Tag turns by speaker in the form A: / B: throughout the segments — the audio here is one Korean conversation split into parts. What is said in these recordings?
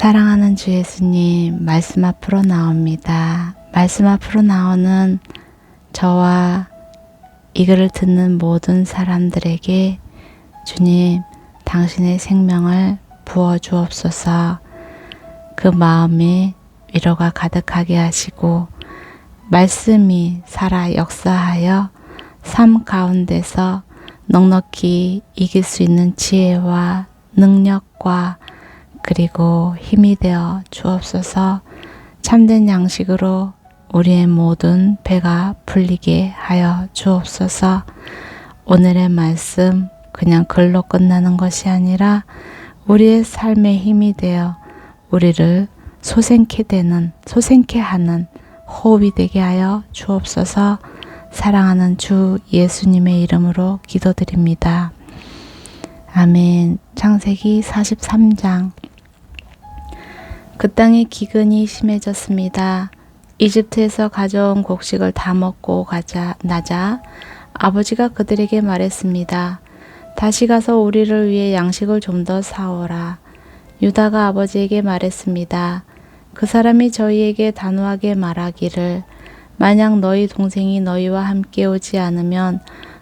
A: 사랑하는 주 예수님, 말씀 앞으로 나옵니다. 말씀 앞으로 나오는 저와 이 글을 듣는 모든 사람들에게 주님, 당신의 생명을 부어 주옵소서. 그 마음에 위로가 가득하게 하시고 말씀이 살아 역사하여 삶 가운데서 넉넉히 이길 수 있는 지혜와 능력과 그리고 힘이 되어 주옵소서. 참된 양식으로 우리의 모든 배가 불리게 하여 주옵소서. 오늘의 말씀 그냥 글로 끝나는 것이 아니라 우리의 삶의 힘이 되어 우리를 솟게 하는 호흡이 되게 하여 주옵소서. 사랑하는 주 예수님의 이름으로 기도드립니다. 아멘. 창세기 43장. 그 땅에 기근이 심해졌습니다. 이집트에서 가져온 곡식을 다 먹고 나자 아버지가 그들에게 말했습니다. 다시 가서 우리를 위해 양식을 좀 더 사오라. 유다가 아버지에게 말했습니다. 그 사람이 저희에게 단호하게 말하기를 만약 너희 동생이 너희와 함께 오지 않으면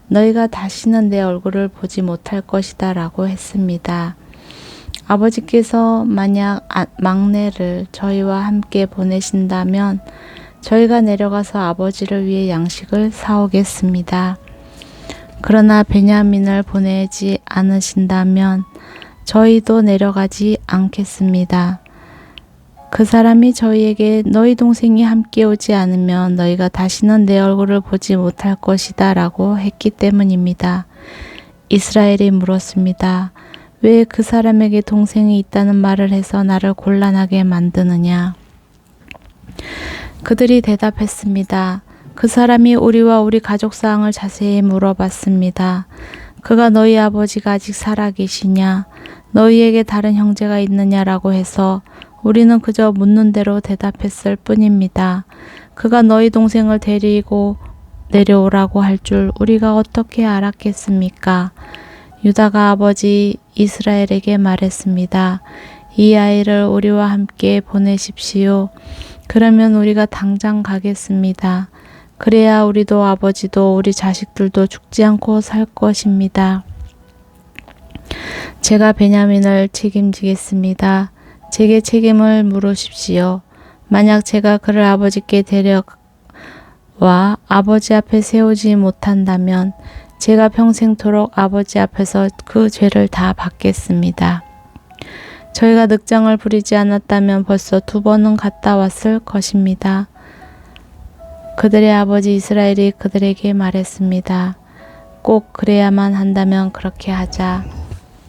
A: 너희가 다시는 내 얼굴을 보지 못할 것이다 라고 했습니다. 아버지께서 만약 막내를 저희와 함께 보내신다면 저희가 내려가서 아버지를 위해 양식을 사오겠습니다. 그러나 베냐민을 보내지 않으신다면 저희도 내려가지 않겠습니다. 그 사람이 저희에게 너희 동생이 함께 오지 않으면 너희가 다시는 내 얼굴을 보지 못할 것이다 라고 했기 때문입니다. 이스라엘이 물었습니다. 왜 그 사람에게 동생이 있다는 말을 해서 나를 곤란하게 만드느냐? 그들이 대답했습니다. 그 사람이 우리와 우리 가족 사항을 자세히 물어봤습니다. 그가 너희 아버지가 아직 살아계시냐? 너희에게 다른 형제가 있느냐라고 해서 우리는 그저 묻는 대로 대답했을 뿐입니다. 그가 너희 동생을 데리고 내려오라고 할 줄 우리가 어떻게 알았겠습니까? 유다가 아버지 이스라엘에게 말했습니다. 이 아이를 우리와 함께 보내십시오. 그러면 우리가 당장 가겠습니다. 그래야 우리도 아버지도 우리 자식들도 죽지 않고 살 것입니다. 제가 베냐민을 책임지겠습니다. 제게 책임을 물으십시오. 만약 제가 그를 아버지께 데려와 아버지 앞에 세우지 못한다면 제가 평생토록 아버지 앞에서 그 죄를 다 받겠습니다. 저희가 늑장을 부리지 않았다면 벌써 2번은 갔다 왔을 것입니다. 그들의 아버지 이스라엘이 그들에게 말했습니다. 꼭 그래야만 한다면 그렇게 하자.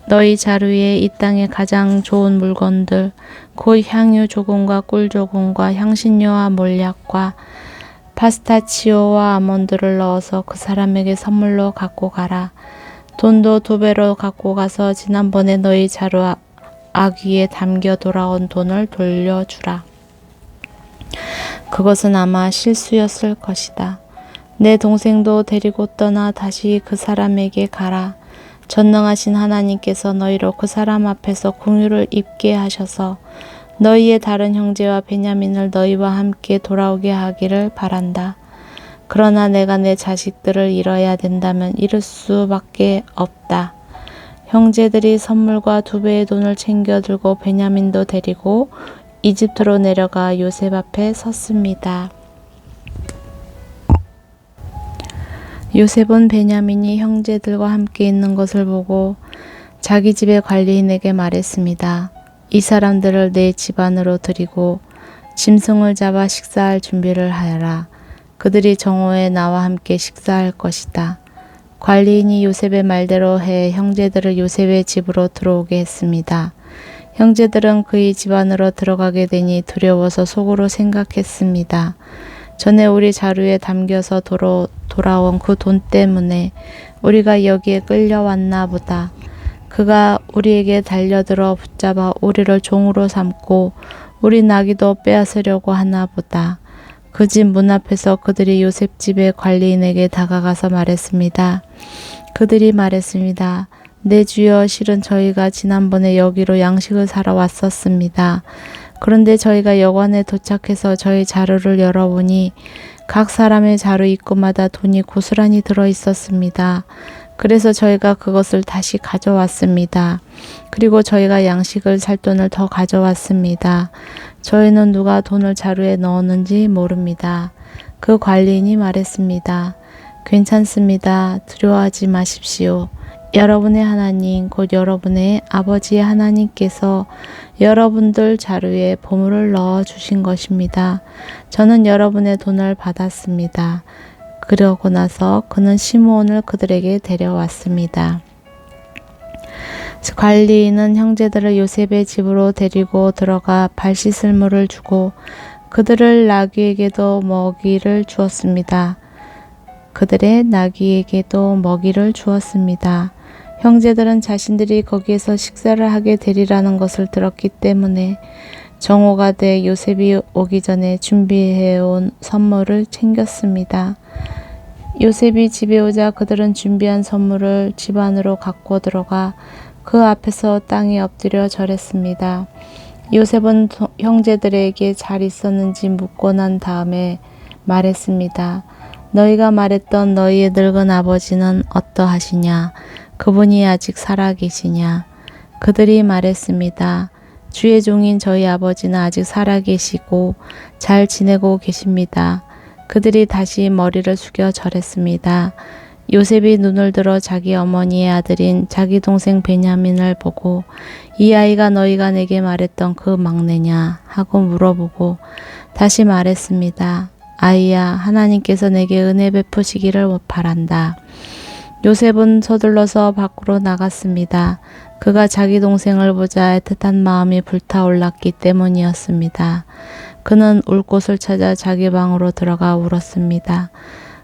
A: 너희 자루에 이 땅의 가장 좋은 물건들, 곧 향유 조금과 꿀 조금과 향신료와 몰약과 파스타치오와 아몬드를 넣어서 그 사람에게 선물로 갖고 가라. 돈도 2배로 갖고 가서 지난번에 너희 자루 아귀에 담겨 돌아온 돈을 돌려주라. 그것은 아마 실수였을 것이다. 내 동생도 데리고 떠나 다시 그 사람에게 가라. 전능하신 하나님께서 너희로 그 사람 앞에서 공유를 입게 하셔서 너희의 다른 형제와 베냐민을 너희와 함께 돌아오게 하기를 바란다. 그러나 내가 내 자식들을 잃어야 된다면 잃을 수밖에 없다. 형제들이 선물과 2배의 돈을 챙겨 들고 베냐민도 데리고 이집트로 내려가 요셉 앞에 섰습니다. 요셉은 베냐민이 형제들과 함께 있는 것을 보고 자기 집의 관리인에게 말했습니다. 이 사람들을 내 집안으로 들이고 짐승을 잡아 식사할 준비를 하여라. 그들이 정오에 나와 함께 식사할 것이다. 관리인이 요셉의 말대로 해 형제들을 요셉의 집으로 들어오게 했습니다. 형제들은 그의 집안으로 들어가게 되니 두려워서 속으로 생각했습니다. 전에 우리 자루에 담겨서 돌아온 그 돈 때문에 우리가 여기에 끌려왔나 보다. 그가 우리에게 달려들어 붙잡아 우리를 종으로 삼고 우리 나귀도 빼앗으려고 하나 보다. 그 집 문 앞에서 그들이 요셉 집의 관리인에게 다가가서 말했습니다. 그들이 말했습니다. 네 주여, 실은 저희가 지난번에 여기로 양식을 사러 왔었습니다. 그런데 저희가 여관에 도착해서 저희 자루를 열어보니 각 사람의 자루 입구마다 돈이 고스란히 들어 있었습니다. 그래서 저희가 그것을 다시 가져왔습니다. 그리고 저희가 양식을 살 돈을 더 가져왔습니다. 저희는 누가 돈을 자루에 넣었는지 모릅니다. 그 관리인이 말했습니다. 괜찮습니다. 두려워하지 마십시오. 여러분의 하나님, 곧 여러분의 아버지의 하나님께서 여러분들 자루에 보물을 넣어 주신 것입니다. 저는 여러분의 돈을 받았습니다. 그러고 나서 그는 시므온을 그들에게 데려왔습니다. 관리인은 형제들을 요셉의 집으로 데리고 들어가 발 씻을 물을 주고 그들을 나귀에게도 먹이를 주었습니다. 그들의 나귀에게도 먹이를 주었습니다. 형제들은 자신들이 거기에서 식사를 하게 되리라는 것을 들었기 때문에 정오가 돼 요셉이 오기 전에 준비해온 선물을 챙겼습니다. 요셉이 집에 오자 그들은 준비한 선물을 집 안으로 갖고 들어가 그 앞에서 땅에 엎드려 절했습니다. 요셉은 형제들에게 잘 있었는지 묻고 난 다음에 말했습니다. 너희가 말했던 너희의 늙은 아버지는 어떠하시냐? 그분이 아직 살아계시냐? 그들이 말했습니다. 주의 종인 저희 아버지는 아직 살아계시고 잘 지내고 계십니다. 그들이 다시 머리를 숙여 절했습니다. 요셉이 눈을 들어 자기 어머니의 아들인 자기 동생 베냐민을 보고 이 아이가 너희가 내게 말했던 그 막내냐 하고 물어보고 다시 말했습니다. 아이야, 하나님께서 내게 은혜 베푸시기를 바란다. 요셉은 서둘러서 밖으로 나갔습니다. 그가 자기 동생을 보자 애틋한 마음이 불타올랐기 때문이었습니다. 그는 울 곳을 찾아 자기 방으로 들어가 울었습니다.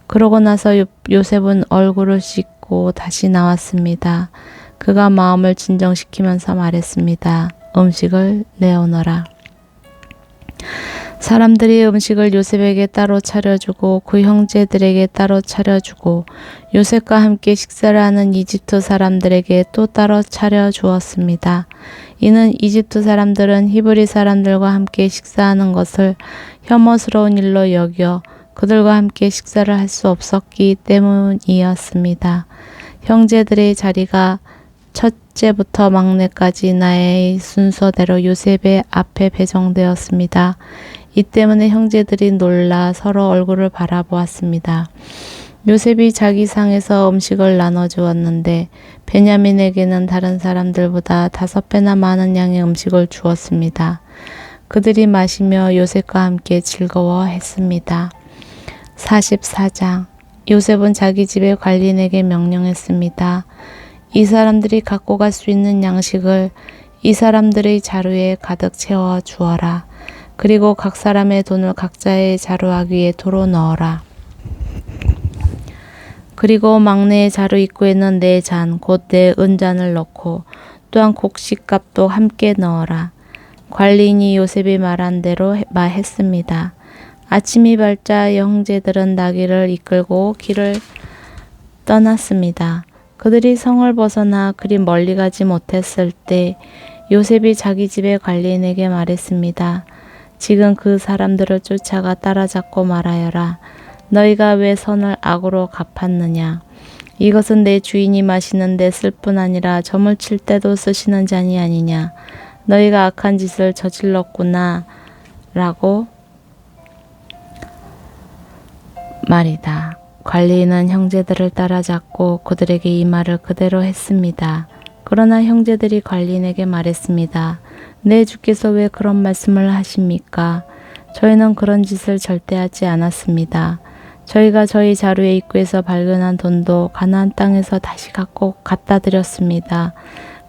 A: 그러고 나서 요셉은 얼굴을 씻고 다시 나왔습니다. 그가 마음을 진정시키면서 말했습니다. 음식을 내어놓으라. 사람들이 음식을 요셉에게 따로 차려주고 그 형제들에게 따로 차려주고 요셉과 함께 식사를 하는 이집트 사람들에게 또 따로 차려주었습니다. 이는 이집트 사람들은 히브리 사람들과 함께 식사하는 것을 혐오스러운 일로 여겨 그들과 함께 식사를 할 수 없었기 때문이었습니다. 형제들의 자리가 첫째부터 막내까지 나의 순서대로 요셉의 앞에 배정되었습니다. 이 때문에 형제들이 놀라 서로 얼굴을 바라보았습니다. 요셉이 자기 상에서 음식을 나눠주었는데 베냐민에게는 다른 사람들보다 5배나 많은 양의 음식을 주었습니다. 그들이 마시며 요셉과 함께 즐거워했습니다. 44장. 요셉은 자기 집의 관리인에게 명령했습니다. 이 사람들이 갖고 갈 수 있는 양식을 이 사람들의 자루에 가득 채워 주어라. 그리고 각 사람의 돈을 각자의 자루아귀에 도로 넣어라. 그리고 막내의 자루 입구에는 내 잔, 곧 내 은잔을 넣고 또한 곡식값도 함께 넣어라. 관리인이 요셉이 말한 대로 했습니다. 아침이 밝자 형제들은 나귀를 이끌고 길을 떠났습니다. 그들이 성을 벗어나 그리 멀리 가지 못했을 때 요셉이 자기 집의 관리인에게 말했습니다. 지금 그 사람들을 쫓아가 따라잡고 말하여라. 너희가 왜 선을 악으로 갚았느냐? 이것은 내 주인이 마시는데 쓸 뿐 아니라 점을 칠 때도 쓰시는 잔이 아니냐? 너희가 악한 짓을 저질렀구나 라고 말이다. 관리인은 형제들을 따라잡고 그들에게 이 말을 그대로 했습니다. 그러나 형제들이 관리인에게 말했습니다. 내 주께서 왜 그런 말씀을 하십니까? 저희는 그런 짓을 절대 하지 않았습니다. 저희가 저희 자루의 입구에서 발견한 돈도 가나안 땅에서 다시 갖다 드렸습니다.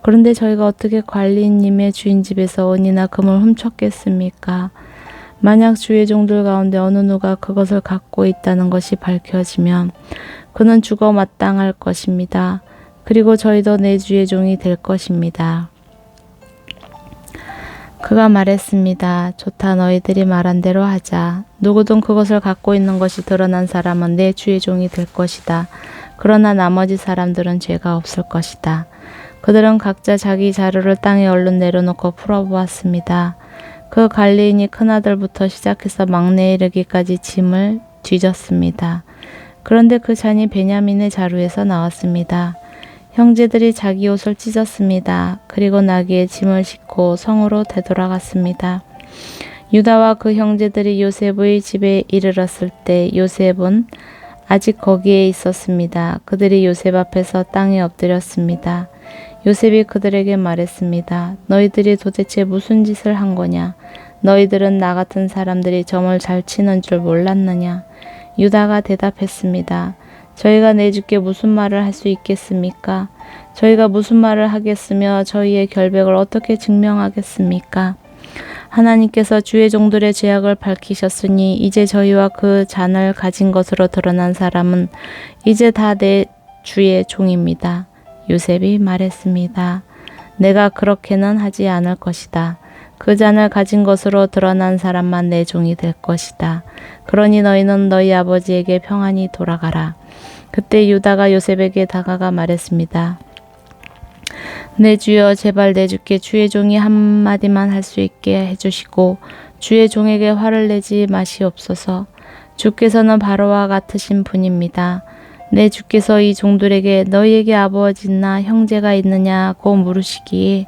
A: 그런데 저희가 어떻게 관리인님의 주인 집에서 은이나 금을 훔쳤겠습니까? 만약 주의 종들 가운데 어느 누가 그것을 갖고 있다는 것이 밝혀지면 그는 죽어 마땅할 것입니다. 그리고 저희도 내 주의 종이 될 것입니다. 그가 말했습니다. 좋다, 너희들이 말한 대로 하자. 누구든 그것을 갖고 있는 것이 드러난 사람은 내 주의 종이 될 것이다. 그러나 나머지 사람들은 죄가 없을 것이다. 그들은 각자 자기 자루를 땅에 얼른 내려놓고 풀어보았습니다. 그 관리인이 큰아들부터 시작해서 막내에 이르기까지 짐을 뒤졌습니다. 그런데 그 잔이 베냐민의 자루에서 나왔습니다. 형제들이 자기 옷을 찢었습니다. 그리고 나귀의 짐을 싣고 성으로 되돌아갔습니다. 유다와 그 형제들이 요셉의 집에 이르렀을 때 요셉은 아직 거기에 있었습니다. 그들이 요셉 앞에서 땅에 엎드렸습니다. 요셉이 그들에게 말했습니다. 너희들이 도대체 무슨 짓을 한 거냐? 너희들은 나 같은 사람들이 점을 잘 치는 줄 몰랐느냐? 유다가 대답했습니다. 저희가 내 주께 무슨 말을 할 수 있겠습니까? 저희가 무슨 말을 하겠으며 저희의 결백을 어떻게 증명하겠습니까? 하나님께서 주의 종들의 죄악을 밝히셨으니 이제 저희와 그 잔을 가진 것으로 드러난 사람은 이제 다 내 주의 종입니다. 요셉이 말했습니다. 내가 그렇게는 하지 않을 것이다. 그 잔을 가진 것으로 드러난 사람만 내 종이 될 것이다. 그러니 너희는 너희 아버지에게 평안히 돌아가라. 그때 유다가 요셉에게 다가가 말했습니다. 내 주여, 제발 내 주께 주의 종이 한마디만 할 수 있게 해주시고 주의 종에게 화를 내지 마시옵소서. 주께서는 바로와 같으신 분입니다. 내 주께서 이 종들에게 너희에게 아버지나 형제가 있느냐고 물으시기에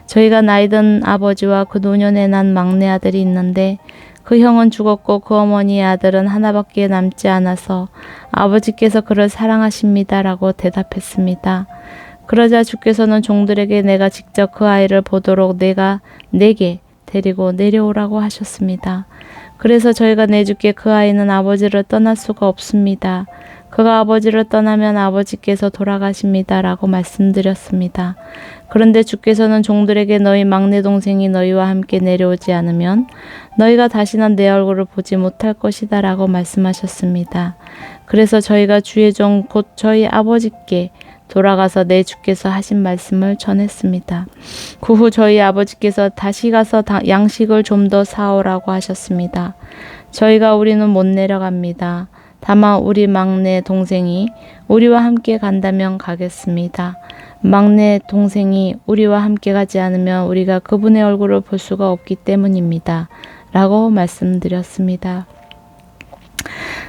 A: 저희가 나이든 아버지와 그 노년에 난 막내 아들이 있는데 그 형은 죽었고 그 어머니의 아들은 하나밖에 남지 않아서 아버지께서 그를 사랑하십니다라고 대답했습니다. 그러자 주께서는 종들에게 내가 직접 그 아이를 보도록 내게 데리고 내려오라고 하셨습니다. 그래서 저희가 내 주께 그 아이는 아버지를 떠날 수가 없습니다. 그가 아버지를 떠나면 아버지께서 돌아가십니다라고 말씀드렸습니다. 그런데 주께서는 종들에게 너희 막내 동생이 너희와 함께 내려오지 않으면 너희가 다시는 내 얼굴을 보지 못할 것이다 라고 말씀하셨습니다. 그래서 저희가 주의 종 곧 저희 아버지께 돌아가서 내 주께서 하신 말씀을 전했습니다. 그 후 저희 아버지께서 다시 가서 양식을 좀 더 사오라고 하셨습니다. 저희가 우리는 못 내려갑니다. 다만 우리 막내 동생이 우리와 함께 간다면 가겠습니다. 막내 동생이 우리와 함께 가지 않으면 우리가 그분의 얼굴을 볼 수가 없기 때문입니다. 라고 말씀드렸습니다.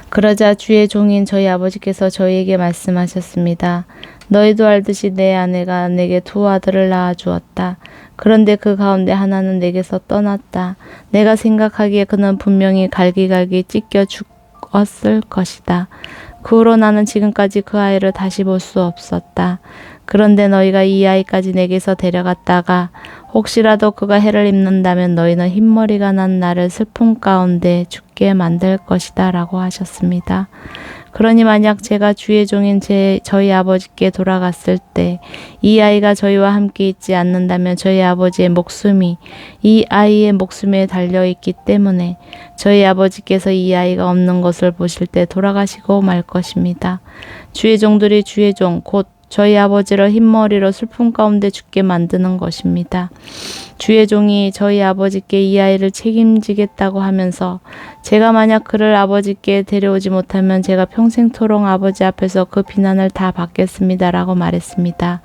A: 그러자 주의 종인 저희 아버지께서 저희에게 말씀하셨습니다. 너희도 알듯이 내 아내가 내게 두 아들을 낳아주었다. 그런데 그 가운데 하나는 내게서 떠났다. 내가 생각하기에 그는 분명히 갈기갈기 찢겨 죽었을 것이다. 그 후로 나는 지금까지 그 아이를 다시 볼 수 없었다. 그런데 너희가 이 아이까지 내게서 데려갔다가 혹시라도 그가 해를 입는다면 너희는 흰머리가 난 나를 슬픔 가운데 죽게 만들 것이다 라고 하셨습니다. 그러니 만약 제가 주의 종인 저희 아버지께 돌아갔을 때 이 아이가 저희와 함께 있지 않는다면 저희 아버지의 목숨이 이 아이의 목숨에 달려있기 때문에 저희 아버지께서 이 아이가 없는 것을 보실 때 돌아가시고 말 것입니다. 주의 종들이 주의 종 곧 저희 아버지를 흰머리로 슬픔 가운데 죽게 만드는 것입니다. 주의 종이 저희 아버지께 이 아이를 책임지겠다고 하면서 제가 만약 그를 아버지께 데려오지 못하면 제가 평생토록 아버지 앞에서 그 비난을 다 받겠습니다. 라고 말했습니다.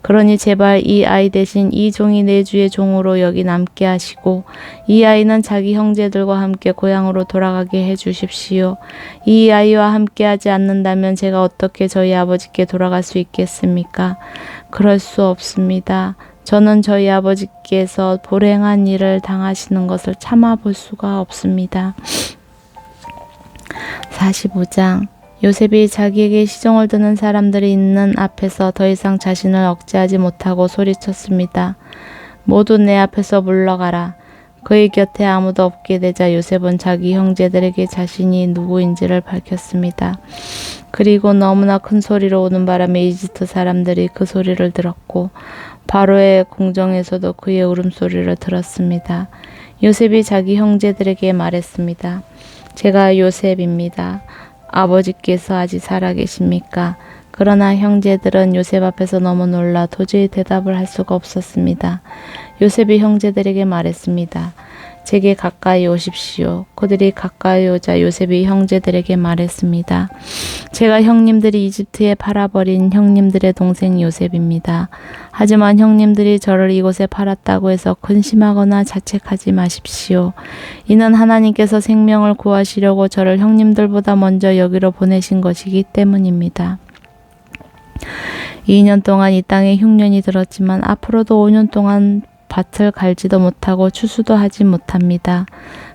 A: 그러니 제발 이 아이 대신 이 종이 내 주의 종으로 여기 남게 하시고 이 아이는 자기 형제들과 함께 고향으로 돌아가게 해 주십시오. 이 아이와 함께 하지 않는다면 제가 어떻게 저희 아버지께 돌아갈 수 있겠습니까? 그럴 수 없습니다. 저는 저희 아버지께서 불행한 일을 당하시는 것을 참아볼 수가 없습니다. 45장 요셉이 자기에게 시종을 드는 사람들이 있는 앞에서 더 이상 자신을 억제하지 못하고 소리쳤습니다. 모두 내 앞에서 물러가라. 그의 곁에 아무도 없게 되자 요셉은 자기 형제들에게 자신이 누구인지를 밝혔습니다. 그리고 너무나 큰 소리로 오는 바람에 이집트 사람들이 그 소리를 들었고 바로의 궁정에서도 그의 울음소리를 들었습니다. 요셉이 자기 형제들에게 말했습니다. 제가 요셉입니다. 아버지께서 아직 살아계십니까? 그러나 형제들은 요셉 앞에서 너무 놀라 도저히 대답을 할 수가 없었습니다. 요셉이 형제들에게 말했습니다. 제게 가까이 오십시오. 그들이 가까이 오자 요셉이 형제들에게 말했습니다. 제가 형님들이 이집트에 팔아버린 형님들의 동생 요셉입니다. 하지만 형님들이 저를 이곳에 팔았다고 해서 근심하거나 자책하지 마십시오. 이는 하나님께서 생명을 구하시려고 저를 형님들보다 먼저 여기로 보내신 것이기 때문입니다. 2년 동안 이 땅에 흉년이 들었지만 앞으로도 5년 동안 밭을 갈지도 못하고 추수도 하지 못합니다.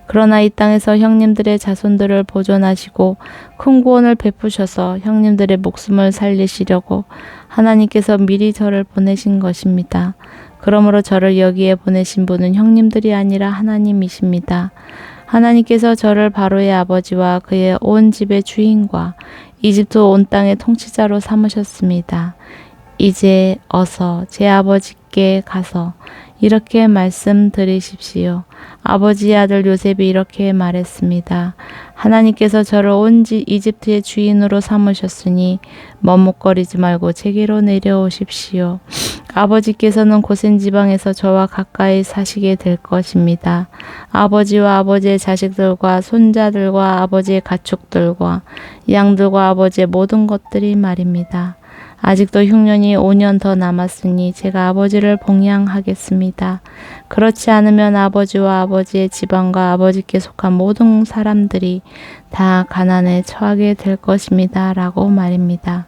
A: 그러나 이 땅에서 형님들의 자손들을 보존하시고 큰 구원을 베푸셔서 형님들의 목숨을 살리시려고 하나님께서 미리 저를 보내신 것입니다. 그러므로 저를 여기에 보내신 분은 형님들이 아니라 하나님이십니다. 하나님께서 저를 바로의 아버지와 그의 온 집의 주인과 이집트 온 땅의 통치자로 삼으셨습니다. 이제 어서 제 아버지께 가서 이렇게 말씀드리십시오. 아버지의 아들 요셉이 이렇게 말했습니다. 하나님께서 저를 온 이집트의 주인으로 삼으셨으니 머뭇거리지 말고 제게로 내려오십시오. 아버지께서는 고센 지방에서 저와 가까이 사시게 될 것입니다. 아버지와 아버지의 자식들과 손자들과 아버지의 가축들과 양들과 아버지의 모든 것들이 말입니다. 아직도 흉년이 5년 더 남았으니 제가 아버지를 봉양하겠습니다. 그렇지 않으면 아버지와 아버지의 지방과 아버지께 속한 모든 사람들이 다 가난에 처하게 될 것입니다. 라고 말입니다.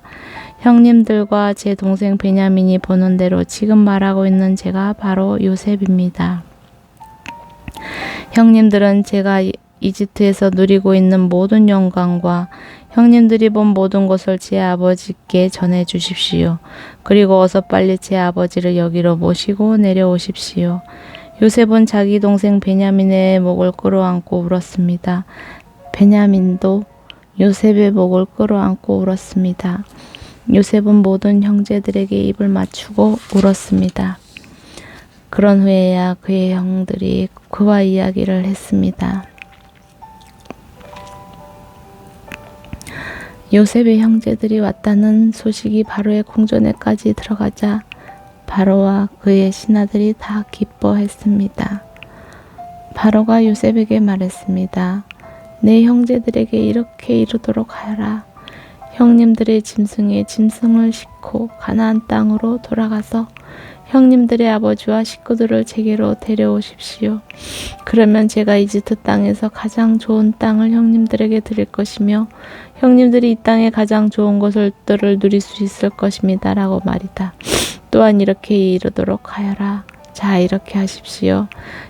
A: 형님들과 제 동생 베냐민이 보는 대로 지금 말하고 있는 제가 바로 요셉입니다. 형님들은 제가 이집트에서 누리고 있는 모든 영광과 형님들이 본 모든 것을 제 아버지께 전해 주십시오. 그리고 어서 빨리 제 아버지를 여기로 모시고 내려오십시오. 요셉은 자기 동생 베냐민의 목을 끌어안고 울었습니다. 베냐민도 요셉의 목을 끌어안고 울었습니다. 요셉은 모든 형제들에게 입을 맞추고 울었습니다. 그런 후에야 그의 형들이 그와 이야기를 했습니다. 요셉의 형제들이 왔다는 소식이 바로의 궁전에까지 들어가자 바로와 그의 신하들이 다 기뻐했습니다. 바로가 요셉에게 말했습니다. 내 형제들에게 이렇게 이르도록 하라. 형님들의 짐승에 짐승을 싣고 가나안 땅으로 돌아가서 형님들의 아버지와 식구들을 제게로 데려오십시오. 그러면 제가 이집트 땅에서 가장 좋은 땅을 형님들에게 드릴 것이며 형님들이 이 땅에 가장 좋은 것들을 누릴 수 있을 것입니다. 라고 말이다. 또한 이렇게 이르도록 하여라. 자, 이렇게 하십시오.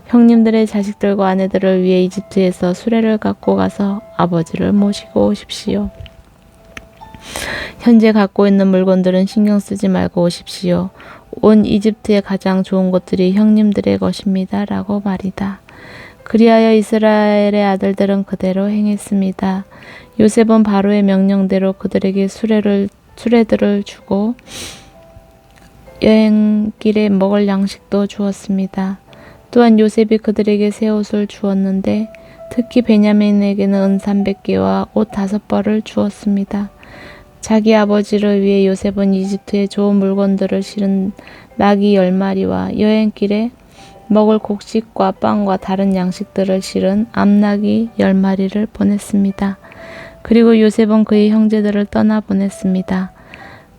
A: 형님들의 자식들과 아내들을 위해 이집트에서 수레를 갖고 가서 아버지를 모시고 오십시오. 현재 갖고 있는 물건들은 신경 쓰지 말고 오십시오. 온 이집트의 가장 좋은 것들이 형님들의 것입니다. 라고 말이다. 그리하여 이스라엘의 아들들은 그대로 행했습니다. 요셉은 바로의 명령대로 그들에게 수레들을 주고 여행길에 먹을 양식도 주었습니다. 또한 요셉이 그들에게 새 옷을 주었는데 특히 베냐민에게는 은 300개와 옷 5벌을 주었습니다. 자기 아버지를 위해 요셉은 이집트에 좋은 물건들을 실은 나귀 10마리와 여행길에 먹을 곡식과 빵과 다른 양식들을 실은 암나귀 10마리를 보냈습니다. 그리고 요셉은 그의 형제들을 떠나보냈습니다.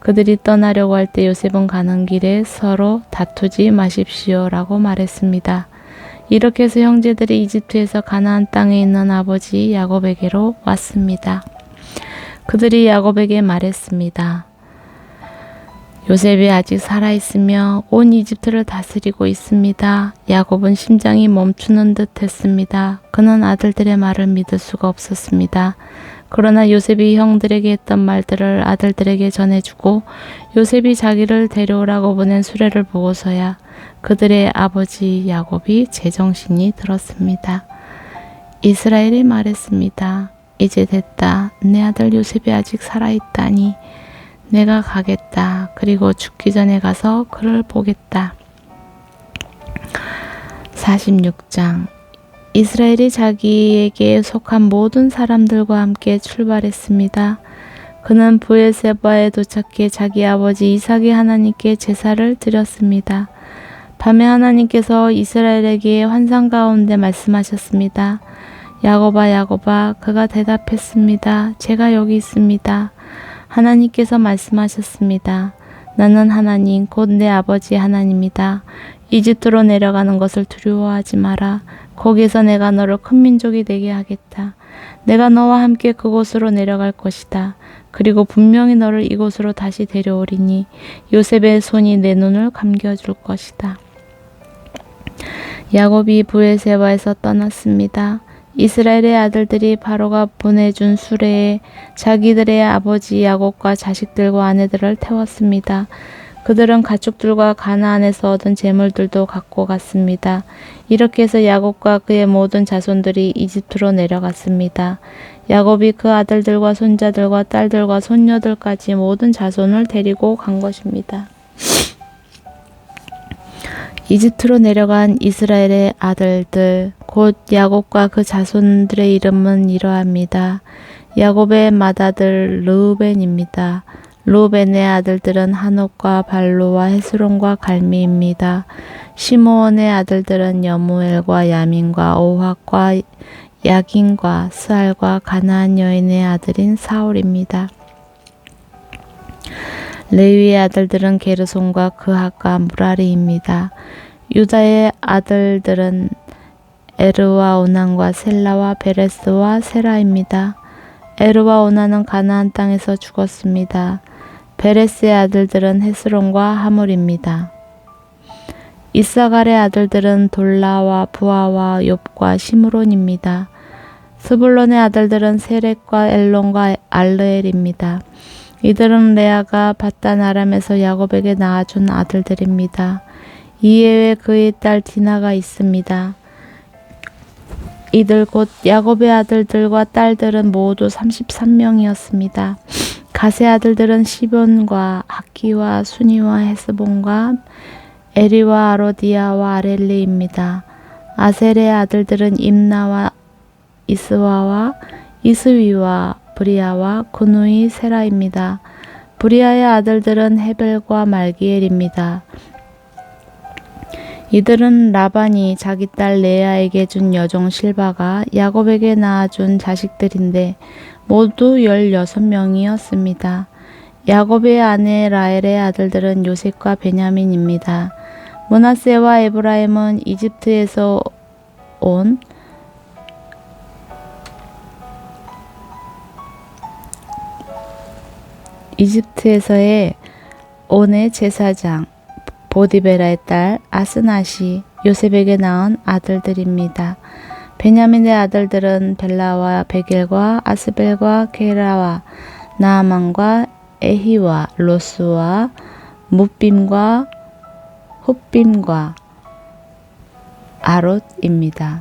A: 그들이 떠나려고 할 때 요셉은 가는 길에 서로 다투지 마십시오 라고 말했습니다. 이렇게 해서 형제들이 이집트에서 가나안 땅에 있는 아버지 야곱에게로 왔습니다. 그들이 야곱에게 말했습니다. 요셉이 아직 살아있으며 온 이집트를 다스리고 있습니다. 야곱은 심장이 멈추는 듯 했습니다. 그는 아들들의 말을 믿을 수가 없었습니다. 그러나 요셉이 형들에게 했던 말들을 아들들에게 전해주고 요셉이 자기를 데려오라고 보낸 수레를 보고서야 그들의 아버지 야곱이 제정신이 들었습니다. 이스라엘이 말했습니다. 이제 됐다. 내 아들 요셉이 아직 살아있다니. 내가 가겠다. 그리고 죽기 전에 가서 그를 보겠다. 46장. 이스라엘이 자기에게 속한 모든 사람들과 함께 출발했습니다. 그는 브엘세바에 도착해 자기 아버지 이삭의 하나님께 제사를 드렸습니다. 밤에 하나님께서 이스라엘에게 환상 가운데 말씀하셨습니다. 야곱아 야곱아. 그가 대답했습니다. 제가 여기 있습니다. 하나님께서 말씀하셨습니다. 나는 하나님 곧 내 아버지 하나님이다. 이집트로 내려가는 것을 두려워하지 마라. 거기서 내가 너를 큰 민족이 되게 하겠다. 내가 너와 함께 그곳으로 내려갈 것이다. 그리고 분명히 너를 이곳으로 다시 데려오리니 요셉의 손이 내 눈을 감겨줄 것이다. 야곱이 브에세바에서 떠났습니다. 이스라엘의 아들들이 바로가 보내준 수레에 자기들의 아버지 야곱과 자식들과 아내들을 태웠습니다. 그들은 가축들과 가나안에서 얻은 재물들도 갖고 갔습니다. 이렇게 해서 야곱과 그의 모든 자손들이 이집트로 내려갔습니다. 야곱이 그 아들들과 손자들과 딸들과 손녀들까지 모든 자손을 데리고 간 것입니다. 이집트로 내려간 이스라엘의 아들들, 곧 야곱과 그 자손들의 이름은 이러합니다. 야곱의 맏아들 르우벤입니다. 르우벤의 아들들은 한옥과 발로와 헤스론과 갈미입니다. 시므온의 아들들은 여무엘과 야민과 오학과 야긴과 스알과 가나안 여인의 아들인 사울입니다. 레위의 아들들은 게르손과 그핫과 무라리입니다. 유다의 아들들은 에르와 오난과 셀라와 베레스와 세라입니다. 에르와 오난은 가나안 땅에서 죽었습니다. 베레스의 아들들은 헤스론과 하물입니다. 이사갈의 아들들은 돌라와 부하와 욥과 시므론입니다. 스불론의 아들들은 세렉과 엘론과 알르엘입니다. 이들은 레아가 바단 아람에서 야곱에게 낳아준 아들들입니다. 이외에 그의 딸 디나가 있습니다. 이들 곧 야곱의 아들들과 딸들은 모두 33명이었습니다. 갓의 아들들은 시본과 학기와 수니와 헤스본과 에리와 아로디아와 아렐리입니다. 아셀의 아들들은 임나와 이스와와 이스위와 브리아와 구누이 세라입니다. 브리아의 아들들은 헤벨과 말기엘입니다. 이들은 라반이 자기 딸 레아에게 준 여종 실바가 야곱에게 낳아준 자식들인데 모두 16명이었습니다. 야곱의 아내 라헬의 아들들은 요셉과 베냐민입니다. 므낫세와 에브라임은 이집트에서의 온의 제사장 보디베라의 딸 아스낫이 요셉에게 낳은 아들들입니다. 베냐민의 아들들은 벨라와 베겔과 아스벨과 게라와 나아만과 에히와 로스와 뭇빔과 훗빔과 아롯입니다.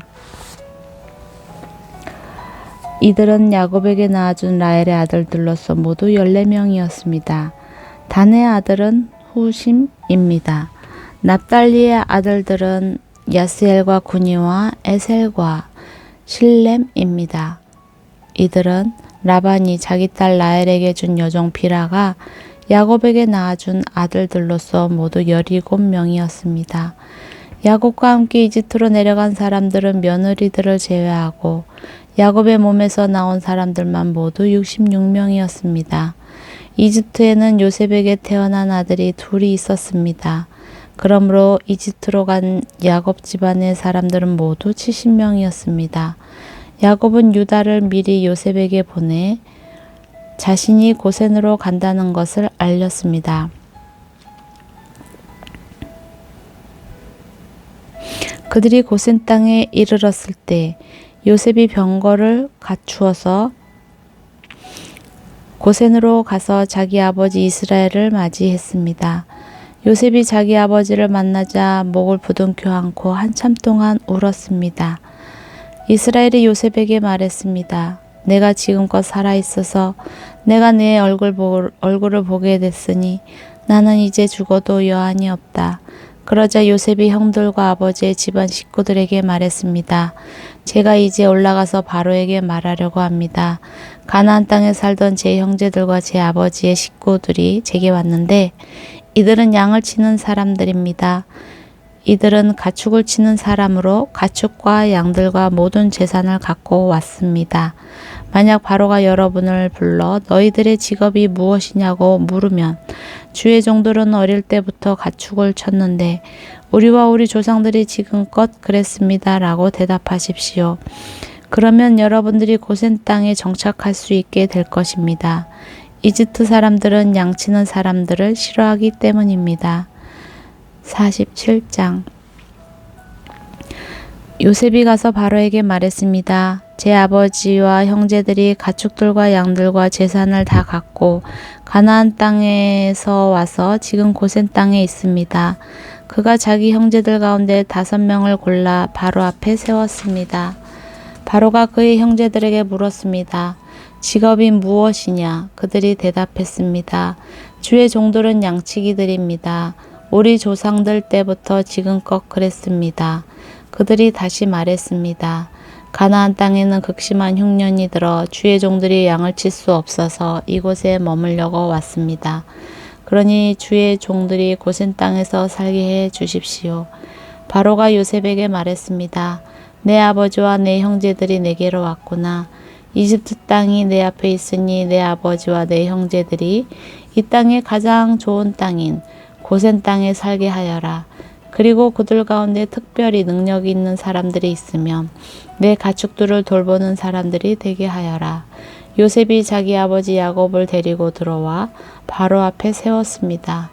A: 이들은 야곱에게 낳아준 라헬의 아들들로서 모두 14명이었습니다. 단의 아들은 후심입니다. 납달리의 아들들은 야스엘과 구니와 에셀과 실렘입니다. 이들은 라반이 자기 딸 라헬에게 준 여종 비라가 야곱에게 낳아준 아들들로서 모두 17명이었습니다. 야곱과 함께 이집트로 내려간 사람들은 며느리들을 제외하고 야곱의 몸에서 나온 사람들만 모두 66명이었습니다. 이집트에는 요셉에게 태어난 아들이 둘이 있었습니다. 그러므로 이집트로 간 야곱 집안의 사람들은 모두 70명이었습니다. 야곱은 유다를 미리 요셉에게 보내 자신이 고센으로 간다는 것을 알렸습니다. 그들이 고센 땅에 이르렀을 때 요셉이 병거를 갖추어서 고센으로 가서 자기 아버지 이스라엘을 맞이했습니다. 요셉이 자기 아버지를 만나자 목을 부둥켜 안고 한참 동안 울었습니다. 이스라엘이 요셉에게 말했습니다. 내가 지금껏 살아있어서 내가 네 얼굴을 보게 됐으니 나는 이제 죽어도 여한이 없다. 그러자 요셉이 형들과 아버지의 집안 식구들에게 말했습니다. 제가 이제 올라가서 바로에게 말하려고 합니다. 가나안 땅에 살던 제 형제들과 제 아버지의 식구들이 제게 왔는데 이들은 양을 치는 사람들입니다. 이들은 가축을 치는 사람으로 가축과 양들과 모든 재산을 갖고 왔습니다. 만약 바로가 여러분을 불러 너희들의 직업이 무엇이냐고 물으면 주의 종들은 어릴 때부터 가축을 쳤는데 우리와 우리 조상들이 지금껏 그랬습니다 라고 대답하십시오. 그러면 여러분들이 고센 땅에 정착할 수 있게 될 것입니다. 이집트 사람들은 양치는 사람들을 싫어하기 때문입니다. 47장 요셉이 가서 바로에게 말했습니다. 제 아버지와 형제들이 가축들과 양들과 재산을 다 갖고 가나안 땅에서 와서 지금 고센 땅에 있습니다. 그가 자기 형제들 가운데 5명을 골라 바로 앞에 세웠습니다. 바로가 그의 형제들에게 물었습니다. 직업이 무엇이냐? 그들이 대답했습니다. 주의 종들은 양치기들입니다. 우리 조상들 때부터 지금껏 그랬습니다. 그들이 다시 말했습니다. 가나안 땅에는 극심한 흉년이 들어 주의 종들이 양을 칠 수 없어서 이곳에 머물려고 왔습니다. 그러니 주의 종들이 고센 땅에서 살게 해 주십시오. 바로가 요셉에게 말했습니다. 내 아버지와 내 형제들이 내게로 왔구나. 이집트 땅이 내 앞에 있으니 내 아버지와 내 형제들이 이 땅의 가장 좋은 땅인 고센 땅에 살게 하여라. 그리고 그들 가운데 특별히 능력이 있는 사람들이 있으면 내 가축들을 돌보는 사람들이 되게 하여라. 요셉이 자기 아버지 야곱을 데리고 들어와 바로 앞에 세웠습니다.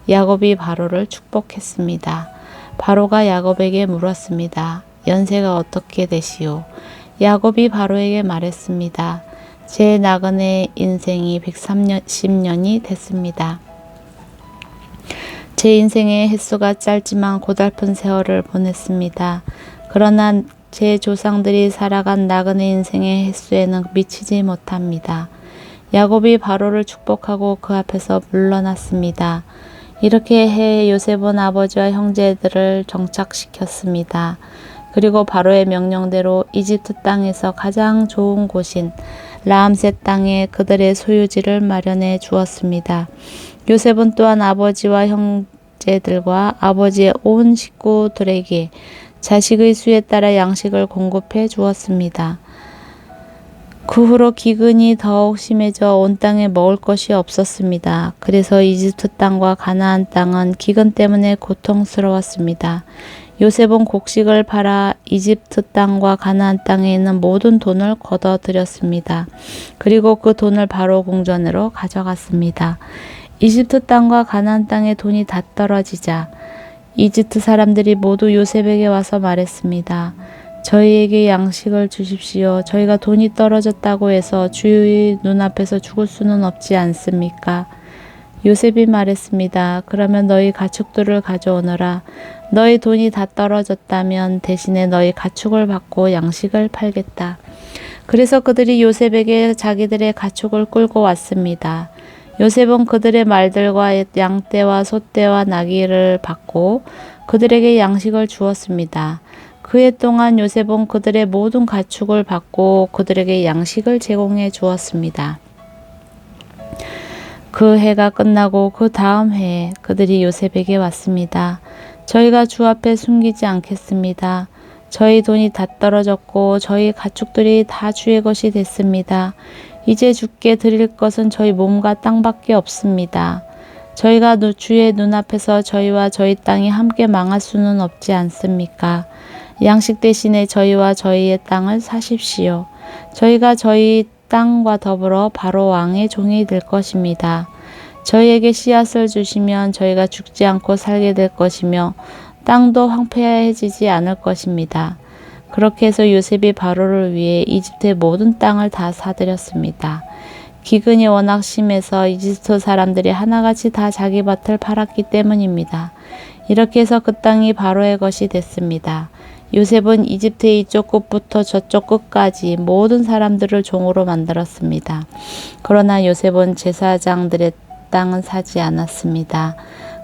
A: 야곱이 바로를 축복했습니다. 바로가 야곱에게 물었습니다. 연세가 어떻게 되시오? 야곱이 바로에게 말했습니다. 제 나그네 인생이 130년이 됐습니다. 제 인생의 횟수가 짧지만 고달픈 세월을 보냈습니다. 그러나 제 조상들이 살아간 나그네 인생의 횟수에는 미치지 못합니다. 야곱이 바로를 축복하고 그 앞에서 물러났습니다. 이렇게 해 요셉은 아버지와 형제들을 정착시켰습니다. 그리고 바로의 명령대로 이집트 땅에서 가장 좋은 곳인 라암셋 땅에 그들의 소유지를 마련해 주었습니다. 요셉은 또한 아버지와 형제들과 아버지의 온 식구들에게 자식의 수에 따라 양식을 공급해 주었습니다. 그 후로 기근이 더욱 심해져 온 땅에 먹을 것이 없었습니다. 그래서 이집트 땅과 가나안 땅은 기근 때문에 고통스러웠습니다. 요셉은 곡식을 팔아 이집트 땅과 가나안 땅에 있는 모든 돈을 걷어들였습니다. 그리고 그 돈을 바로 궁전으로 가져갔습니다. 이집트 땅과 가나안 땅에 돈이 다 떨어지자 이집트 사람들이 모두 요셉에게 와서 말했습니다. 저희에게 양식을 주십시오. 저희가 돈이 떨어졌다고 해서 주의 눈앞에서 죽을 수는 없지 않습니까? 요셉이 말했습니다. 그러면 너희 가축들을 가져오너라. 너희 돈이 다 떨어졌다면 대신에 너희 가축을 받고 양식을 팔겠다. 그래서 그들이 요셉에게 자기들의 가축을 끌고 왔습니다. 요셉은 그들의 말들과 양떼와 소떼와 나귀를 받고 그들에게 양식을 주었습니다. 그 해 동안 요셉은 그들의 모든 가축을 받고 그들에게 양식을 제공해 주었습니다. 그 해가 끝나고 그 다음 해에 그들이 요셉에게 왔습니다. 저희가 주 앞에 숨기지 않겠습니다. 저희 돈이 다 떨어졌고 저희 가축들이 다 주의 것이 됐습니다. 이제 주께 드릴 것은 저희 몸과 땅밖에 없습니다. 저희가 주의 눈앞에서 저희와 저희 땅이 함께 망할 수는 없지 않습니까? 양식 대신에 저희와 저희의 땅을 사십시오. 저희가 저희 땅과 더불어 바로 왕의 종이 될 것입니다. 저희에게 씨앗을 주시면 저희가 죽지 않고 살게 될 것이며 땅도 황폐해지지 않을 것입니다. 그렇게 해서 요셉이 바로를 위해 이집트의 모든 땅을 다 사들였습니다. 기근이 워낙 심해서 이집트 사람들이 하나같이 다 자기 밭을 팔았기 때문입니다. 이렇게 해서 그 땅이 바로의 것이 됐습니다. 요셉은 이집트의 이쪽 끝부터 저쪽 끝까지 모든 사람들을 종으로 만들었습니다. 그러나 요셉은 제사장들의 땅은 사지 않았습니다.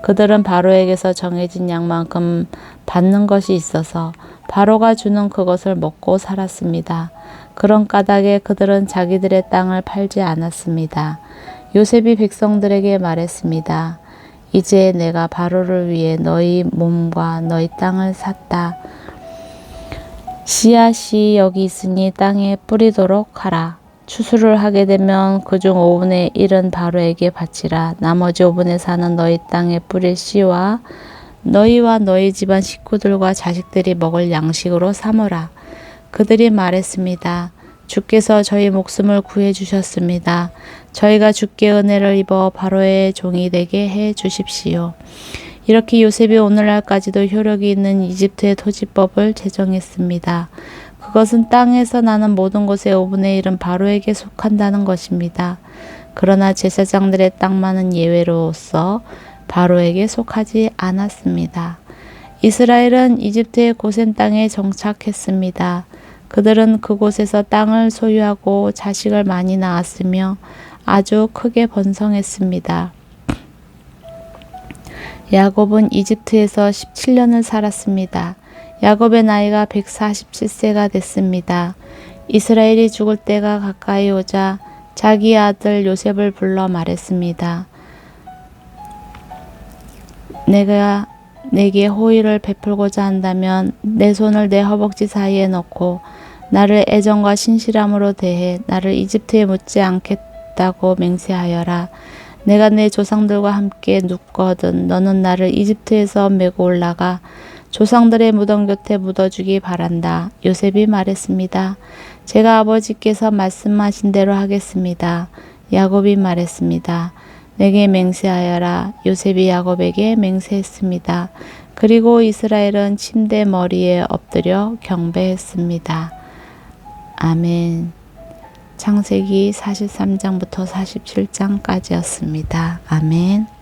A: 그들은 바로에게서 정해진 양만큼 받는 것이 있어서 바로가 주는 그것을 먹고 살았습니다. 그런 까닭에 그들은 자기들의 땅을 팔지 않았습니다. 요셉이 백성들에게 말했습니다. 이제 내가 바로를 위해 너희 몸과 너희 땅을 샀다. 씨앗이 여기 있으니 땅에 뿌리도록 하라. 추수를 하게 되면 그중 5분의 1은 바로에게 바치라. 나머지 5분의 4는 너희 땅에 뿌릴 씨와 너희와 너희 집안 식구들과 자식들이 먹을 양식으로 삼으라. 그들이 말했습니다. 주께서 저희 목숨을 구해 주셨습니다. 저희가 주께 은혜를 입어 바로의 종이 되게 해 주십시오. 이렇게 요셉이 오늘날까지도 효력이 있는 이집트의 토지법을 제정했습니다. 그것은 땅에서 나는 모든 것의 5분의 1은 바로에게 속한다는 것입니다. 그러나 제사장들의 땅만은 예외로서 바로에게 속하지 않았습니다. 이스라엘은 이집트의 고센 땅에 정착했습니다. 그들은 그곳에서 땅을 소유하고 자식을 많이 낳았으며 아주 크게 번성했습니다. 야곱은 이집트에서 17년을 살았습니다. 야곱의 나이가 147세가 됐습니다. 이스라엘이 죽을 때가 가까이 오자 자기 아들 요셉을 불러 말했습니다. 내가 내게 호의를 베풀고자 한다면 내 손을 내 허벅지 사이에 넣고 나를 애정과 신실함으로 대해 나를 이집트에 묻지 않겠다고 맹세하여라. 내가 내 조상들과 함께 눕거든 너는 나를 이집트에서 메고 올라가 조상들의 무덤 곁에 묻어주기 바란다. 요셉이 말했습니다. 제가 아버지께서 말씀하신 대로 하겠습니다. 야곱이 말했습니다. 내게 맹세하여라. 요셉이 야곱에게 맹세했습니다. 그리고 이스라엘은 침대 머리에 엎드려 경배했습니다. 아멘. 창세기 43장부터 47장까지였습니다. 아멘.